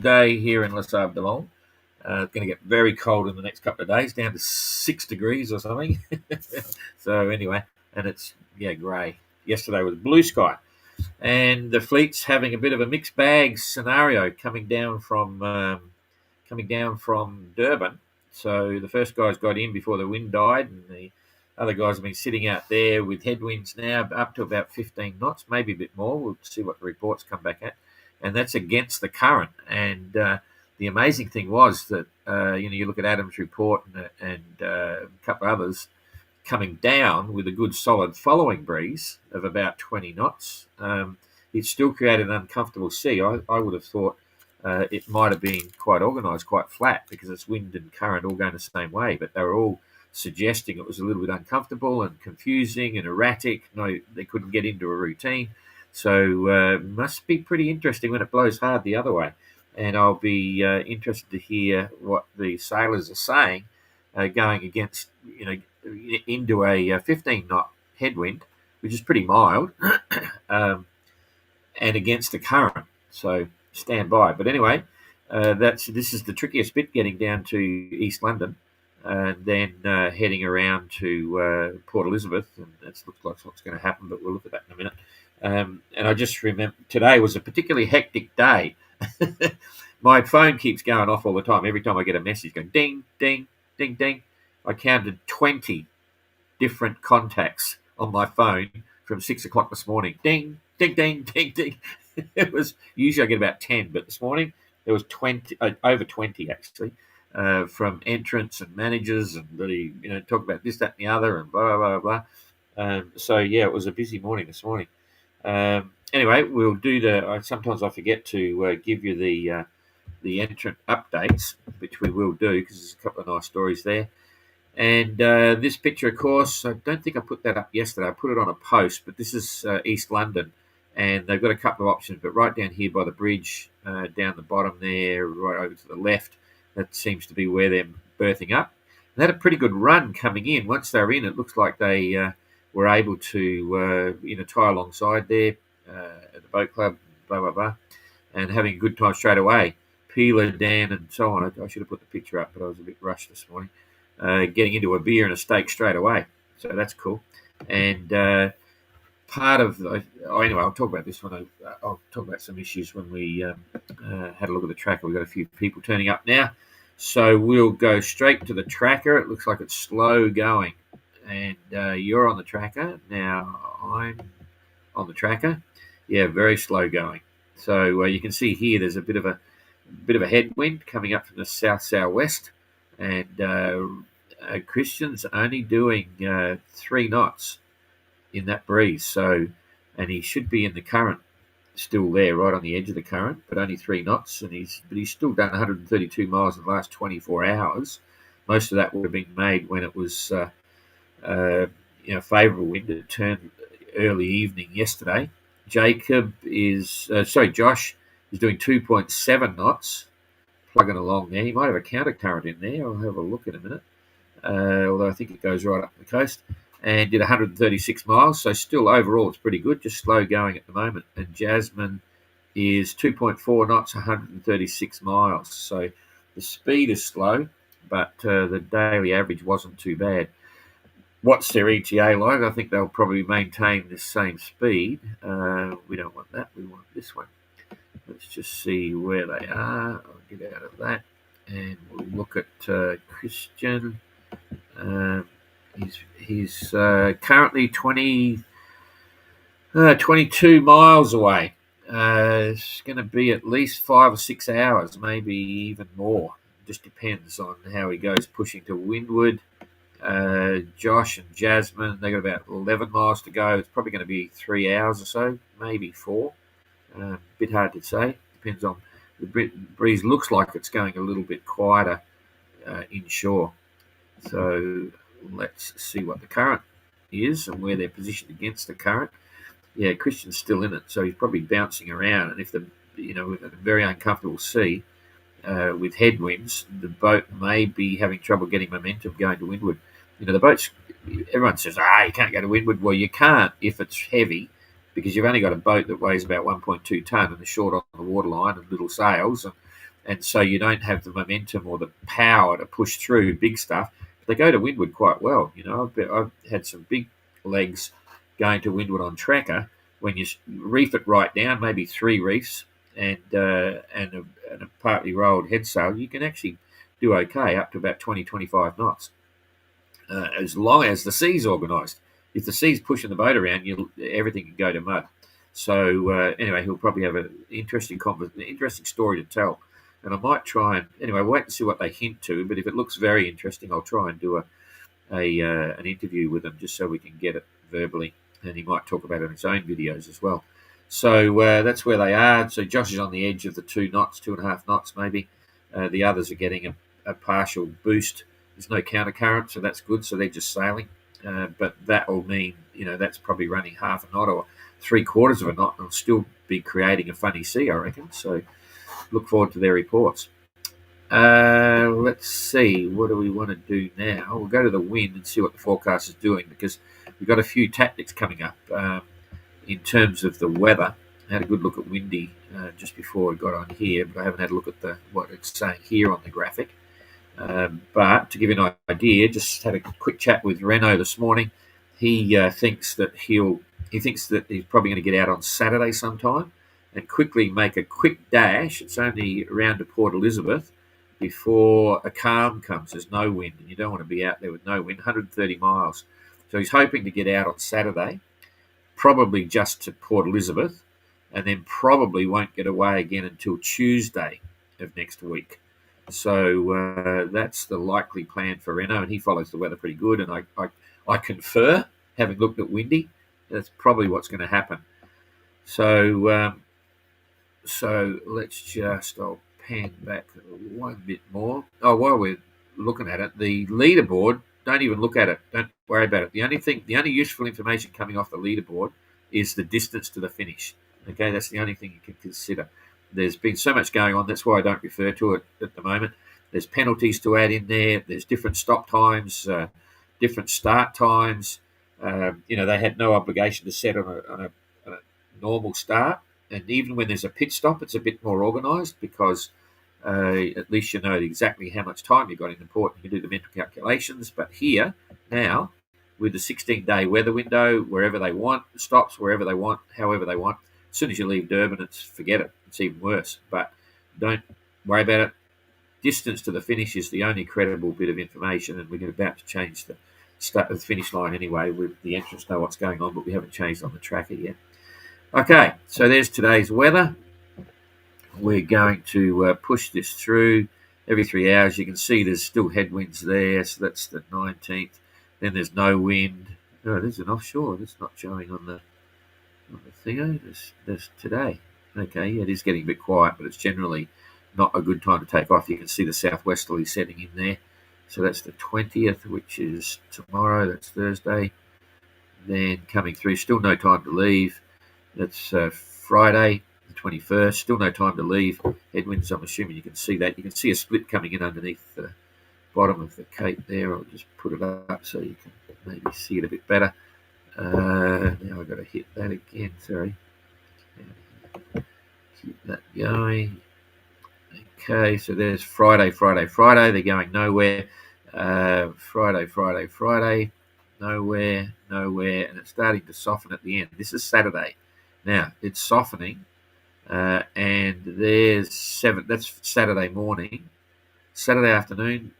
day here in Les Sables de Long. It's going to get very cold in the next couple of days, down to 6 degrees or something. So anyway, and it's grey. Yesterday was blue sky, and the fleet's having a bit of a mixed bag scenario coming down from Durban. So the first guys got in before the wind died, and the other guys have been sitting out there with headwinds now up to about 15 knots, maybe a bit more. We'll see what the reports come back at, and that's against the current. And the amazing thing was that you look at Adam's report and a couple of others coming down with a good solid following breeze of about 20 knots. It still created an uncomfortable sea. I would have thought it might have been quite organised, quite flat, because it's wind and current all going the same way, but they were all suggesting it was a little bit uncomfortable and confusing and erratic. No, they couldn't get into a routine. So must be pretty interesting when it blows hard the other way. And I'll be interested to hear what the sailors are saying going against, into a 15-knot headwind, which is pretty mild, and against the current. So stand by. But anyway, this is the trickiest bit, getting down to East London and then heading around to Port Elizabeth. And that looks like what's going to happen, but we'll look at that in a minute. And I just remember today was a particularly hectic day. My phone keeps going off all the time. Every time I get a message going ding, ding, ding, ding. I counted 20 different contacts on my phone from 6 o'clock this morning. Ding, ding, ding, ding, ding. It was usually I get about 10, but this morning there was 20, over 20 actually, from entrants and managers, and really talk about this, that, and the other, and blah blah blah. So it was a busy morning this morning. Anyway, we'll do sometimes I forget to give you the entrant updates, which we will do because there's a couple of nice stories there. And this picture, of course, I don't think I put that up yesterday. I put it on a post, but this is East London, and they've got a couple of options. But right down here by the bridge, down the bottom there, right over to the left, that seems to be where they're berthing up. And they had a pretty good run coming in. Once they were in, it looks like they were able to tie alongside there at the boat club, blah, blah, blah, and having a good time straight away. Peeler, Dan, and so on. I should have put the picture up, but I was a bit rushed this morning. Getting into a beer and a steak straight away. So that's cool. And part of anyway, I'll talk about this when I'll talk about some issues when we had a look at the tracker. We've got a few people turning up now. So we'll go straight to the tracker. It looks like it's slow going. And you're on the tracker. Now I'm on the tracker. Yeah, very slow going. So you can see here there's a bit of a headwind coming up from the south-southwest. And Christian's only doing 3 knots in that breeze. So, and he should be in the current still there, right on the edge of the current, but only 3 knots. And he's still done 132 miles in the last 24 hours. Most of that would have been made when it was favourable wind. It turned early evening yesterday. Josh is doing 2.7 knots. Plugging along there. He might have a counter current in there. I'll have a look in a minute. Although I think it goes right up the coast. And did 136 miles. So still overall it's pretty good. Just slow going at the moment. And Jasmine is 2.4 knots, 136 miles. So the speed is slow, but the daily average wasn't too bad. What's their ETA like? I think they'll probably maintain the same speed. We don't want that. We want this one. Let's just see where they are. I'll get out of that. And we'll look at Christian. He's currently 22 miles away. It's going to be at least 5 or 6 hours, maybe even more. Just depends on how he goes pushing to windward. Josh and Jasmine, they got about 11 miles to go. It's probably going to be 3 hours or so, maybe 4. A bit hard to say. Depends on the breeze. Looks like it's going a little bit quieter inshore. So let's see what the current is and where they're positioned against the current. Yeah, Christian's still in it, so he's probably bouncing around. And if we've got a very uncomfortable sea with headwinds, the boat may be having trouble getting momentum going to windward. The boats. Everyone says, you can't go to windward. Well, you can't if it's heavy, because you've only got a boat that weighs about 1.2 tonne and is short on the waterline and little sails. And and so you don't have the momentum or the power to push through big stuff. They go to windward quite well. I've had some big legs going to windward on tracker. When you reef it right down, maybe 3 reefs and a partly rolled head sail, you can actually do okay up to about 20-25 knots, as long as the sea's organised. If the sea's pushing the boat around, everything can go to mud. So anyway, he'll probably have an interesting story to tell. And I might try and wait and see what they hint to. But if it looks very interesting, I'll try and do an interview with him just so we can get it verbally. And he might talk about it in his own videos as well. So that's where they are. So Josh is on the edge of the 2 knots, 2.5 knots maybe. The others are getting a partial boost. There's no countercurrent, so that's good. So they're just sailing. But that will mean, that's probably running half a knot or 3/4 of a knot, and it'll still be creating a funny sea, I reckon. So look forward to their reports. Let's see, what do we want to do now? We'll go to the wind and see what the forecast is doing, because we've got a few tactics coming up in terms of the weather. I had a good look at windy just before I got on here, but I haven't had a look at what it's saying here on the graphic. But to give you an idea, just had a quick chat with Renault this morning. He thinks that he's probably going to get out on Saturday sometime and quickly make a quick dash. It's only around to Port Elizabeth before a calm comes. There's no wind, and you don't want to be out there with no wind, 130 miles. So he's hoping to get out on Saturday, probably just to Port Elizabeth, and then probably won't get away again until Tuesday of next week. So that's the likely plan for Renault, and he follows the weather pretty good, and I confer, having looked at windy, that's probably what's going to happen. So let's just, I'll pan back one bit more. Oh, while we're looking at it, the leaderboard, don't even look at it. Don't worry about it. The only useful information coming off the leaderboard is the distance to the finish. Okay, that's the only thing you can consider. There's been so much going on, that's why I don't refer to it at the moment. There's penalties to add in there. There's different stop times, different start times. They had no obligation to set on a normal start. And even when there's a pit stop, it's a bit more organised, because at least you know exactly how much time you've got in the port. You can do the mental calculations. But here, now, with the 16-day weather window, wherever they want, stops wherever they want, however they want. As soon as you leave Durban, forget it. It's even worse. But don't worry about it. Distance to the finish is the only credible bit of information, and we're about to change the finish line anyway. With the entrants know what's going on, but we haven't changed on the tracker yet. Okay, so there's today's weather. We're going to push this through every 3 hours. You can see there's still headwinds there, so that's the 19th. Then there's no wind. Oh, there's an offshore. That's not showing on the thing. There's today. Okay, yeah, it is getting a bit quiet, but it's generally not a good time to take off. You can see the southwesterly setting in there. So that's the 20th, which is tomorrow. That's Thursday. Then coming through, still no time to leave. That's Friday, the 21st. Still no time to leave. Headwinds, I'm assuming you can see that. You can see a split coming in underneath the bottom of the cape there. I'll just put it up so you can maybe see it a bit better. Now I've got to hit that again. Sorry. Keep that going. Okay, so there's Friday. They're going nowhere. Friday. Nowhere. And it's starting to soften at the end. This is Saturday. Now, it's softening. And there's 7. That's Saturday morning. Saturday afternoon,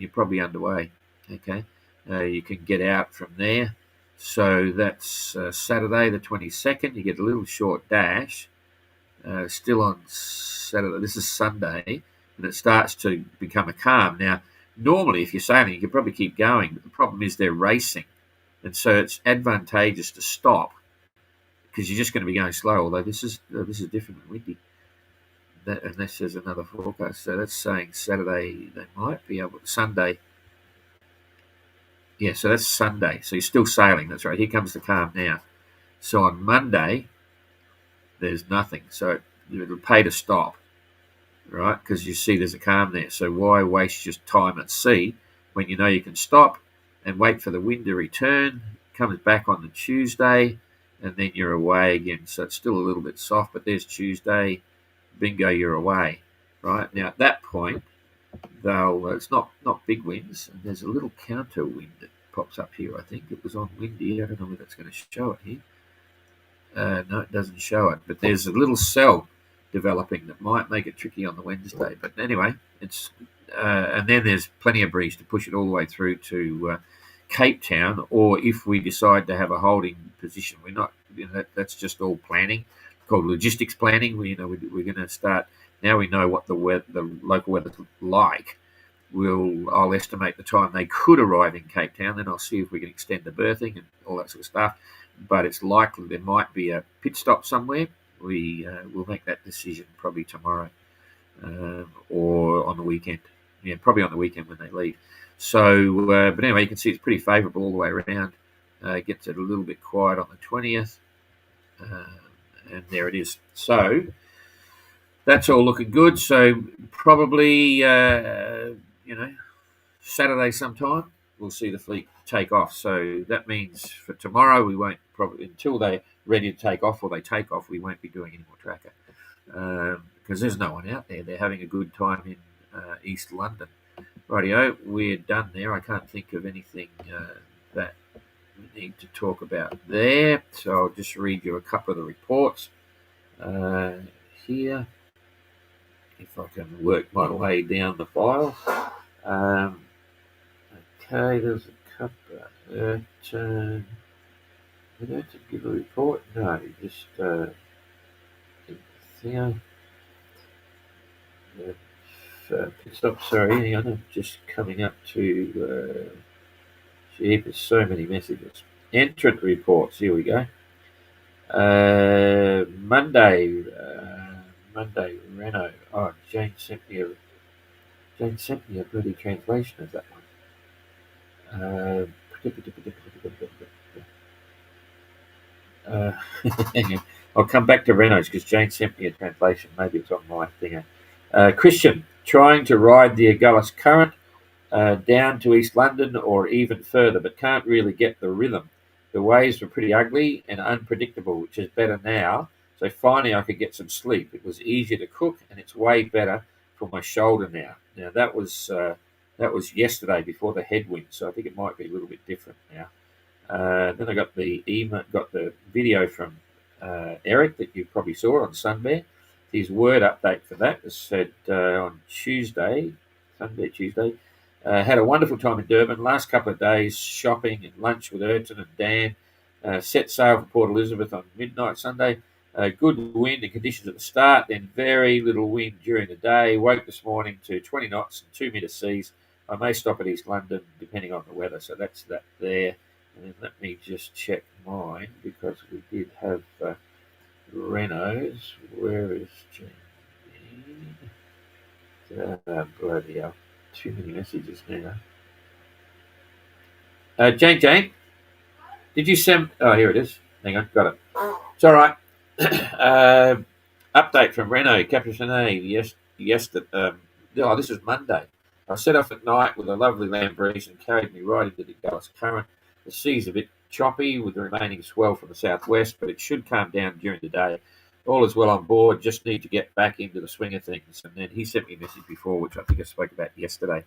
you're probably underway. Okay. You can get out from there. So that's Saturday the 22nd. You get a little short dash. Still on Saturday. This is Sunday, and it starts to become a calm. Now, normally, if you're sailing, you can probably keep going, but the problem is they're racing, and so it's advantageous to stop, because you're just going to be going slow. Although this is different and windy. Unless there's another forecast, so that's saying Saturday they might be able to. Sunday. Yeah, so that's Sunday. So you're still sailing. That's right. Here comes the calm now. So on Monday, there's nothing. So it'll pay to stop, right? Because you see there's a calm there. So why waste your time at sea when you know you can stop and wait for the wind to return? Comes back on the Tuesday, and then you're away again. So it's still a little bit soft, but there's Tuesday. bingo, you're away. Right now, at that point, it's not big winds, and there's a little counter wind that pops up here. I think it was on windy. I don't know whether it's going to show it here. No, it doesn't show it, but there's a little cell developing that might make it tricky on the Wednesday. But anyway, it's and then there's plenty of breeze to push it all the way through to Cape Town, or if we decide to have a holding position, we're not. That's just all planning, called logistics planning. We're going to start now. We know what the local weather's like. I'll estimate the time they could arrive in Cape Town, then I'll see if we can extend the berthing and all that sort of stuff. But it's likely there might be a pit stop somewhere. We'll make that decision probably tomorrow or on the weekend. Yeah, probably on the weekend when they leave. So, but anyway, you can see it's pretty favourable all the way around. It gets it a little bit quiet on the 20th. And there it is. So that's all looking good. So probably, Saturday sometime, we'll see the fleet take off. So that means for tomorrow, we won't probably, until they're ready to take off or they take off, we won't be doing any more tracker because there's no one out there. They're having a good time in East London. Rightio, we're done there. I can't think of anything that we need to talk about there. So I'll just read you a couple of the reports here, if I can work my way down the file. Okay, there's a couple. I don't give a report. No, just pit stop. Sorry, hang on. I'm just coming up to. There's so many messages. Entrant reports. Here we go. Monday, Renault. Oh, Jane sent me a bloody translation of that one. I'll come back to Renault's because Jane sent me a translation. Maybe it's on my thing. Christian, trying to ride the AGULHAS current down to East London or even further, but can't really get the rhythm. The waves were pretty ugly and unpredictable, which is better now. So finally I could get some sleep. It was easier to cook and it's way better for my shoulder now. Now that was yesterday before the headwind, so I think it might be a little bit different now. Then I got the video from Eric that you probably saw on Sunbear. His word update for that was said on Tuesday. Had a wonderful time in Durban. Last couple of days shopping and lunch with Entrant and Dan. Set sail for Port Elizabeth on midnight Sunday. Good wind and conditions at the start, then very little wind during the day. Woke this morning to 20 knots and 2 metre seas. I may stop at East London depending on the weather. So that's that there. And then let me just check mine because we did have Renault's. Where is Jane? Bloody hell. Too many messages now. Jane, did you send? Oh, here it is. Hang on, got it. It's all right. Update from Renault Capuchinet. Yes. This is Monday. I set off at night with a lovely land breeze and carried me right into the AGULHAS current. The sea's a bit choppy with the remaining swell from the southwest, but it should calm down during the day. All is well on board, just need to get back into the swing of things. And then he sent me a message before, which I think I spoke about yesterday,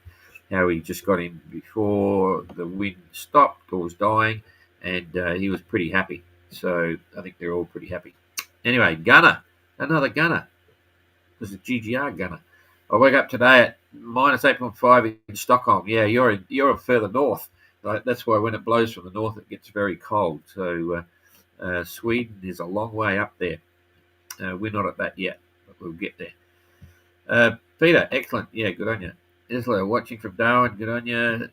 how he just got in before the wind stopped or was dying, and he was pretty happy. So I think they're all pretty happy. Anyway, Gunner, another Gunner. This is a GGR Gunner. I woke up today at minus 8.5 in Stockholm. Yeah, you're further north. That's why when it blows from the north, it gets very cold. So Sweden is a long way up there. We're not at that yet, but we'll get there. Peter, excellent. Yeah, good on you. Isla, watching from Darwin, good on you.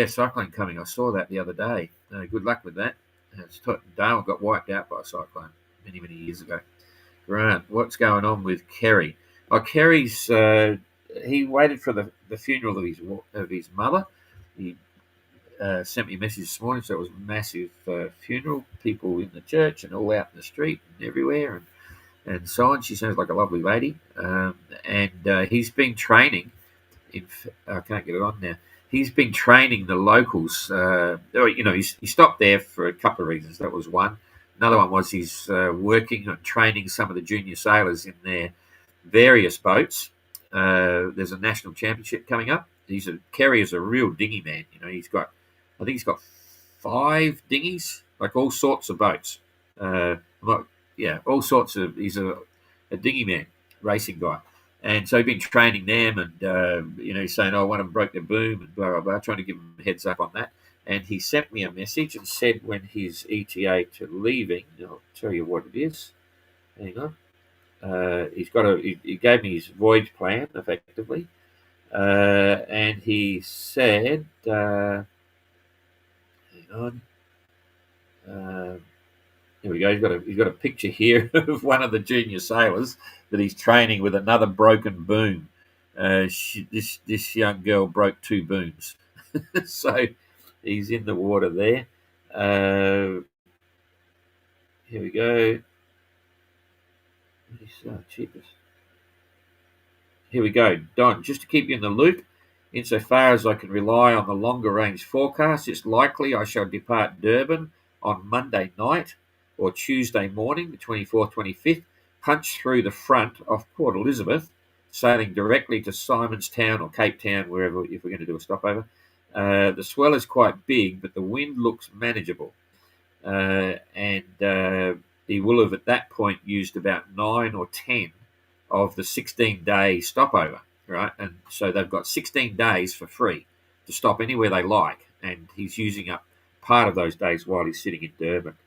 Cyclone coming. I saw that the other day. Good luck with that. Darwin got wiped out by a cyclone many, many years ago. Grant, what's going on with Kerry? Oh, Kerry's, he waited for the funeral of his mother. He sent me a message this morning, so it was a massive funeral, people in the church and all out in the street and everywhere and so on. She sounds like a lovely lady. And he's been training. I can't get it on now. He's been training the locals. He stopped there for a couple of reasons. That was one. Another one was he's working on training some of the junior sailors in there various boats. There's a national championship coming up. Kerry is a real dinghy man. I think he's got 5 dinghies, like all sorts of boats. All sorts of. He's a dinghy man, racing guy. And so he's been training them, and he's saying, "Oh, one of them broke their boom," and blah blah blah, trying to give him a heads up on that. And he sent me a message and said when his ETA to leaving. I'll tell you what it is. Hang on. He gave me his voyage plan effectively, and he said, "Hang on." Here we go. He's got a picture here of one of the junior sailors that he's training with another broken boom. This young girl broke 2 booms, so he's in the water there. Here we go. Cheapest. Here we go. Don, just to keep you in the loop, insofar as I can rely on the longer range forecast, it's likely I shall depart Durban on Monday night or Tuesday morning, the 24th, 25th, punch through the front of Port Elizabeth, sailing directly to Simonstown or Cape Town, wherever, if we're going to do a stopover. The swell is quite big, but the wind looks manageable. And he will have at that point used about 9 or 10 of the 16-day stopover, right? And so they've got 16 days for free to stop anywhere they like, and he's using up part of those days while he's sitting in Durban.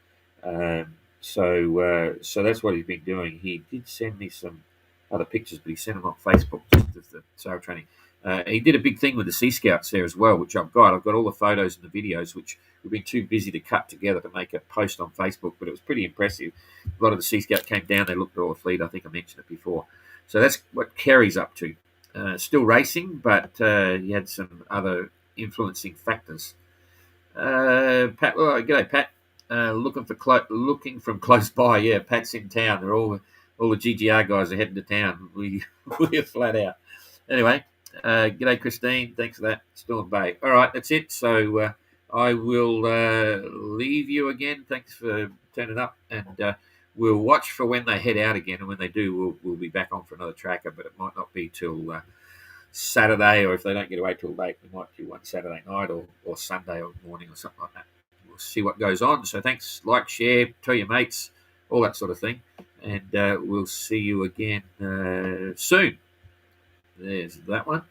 So that's what he's been doing. He did send me some other pictures, but he sent them on Facebook just of the sail training. He did a big thing with the Sea Scouts there as well, which I've got. I've got all the photos and the videos, which we've been too busy to cut together to make a post on Facebook, but it was pretty impressive. A lot of the Sea Scouts came down. They looked at all the fleet. I think I mentioned it before. So that's what Kerry's up to. Still racing, but he had some other influencing factors. Pat, g'day, Pat. Looking from close by. Yeah, Pat's in town. They're all the GGR guys are heading to town. We're flat out. Anyway, g'day, Christine. Thanks for that. Storm Bay. All right, that's it. So I will leave you again. Thanks for turning up, and we'll watch for when they head out again. And when they do, we'll be back on for another tracker, but it might not be till Saturday, or if they don't get away till late, we might do one Saturday night or Sunday or morning or something like that. We'll see what goes on. So thanks, like, share, tell your mates, all that sort of thing. And we'll see you again soon. There's that one.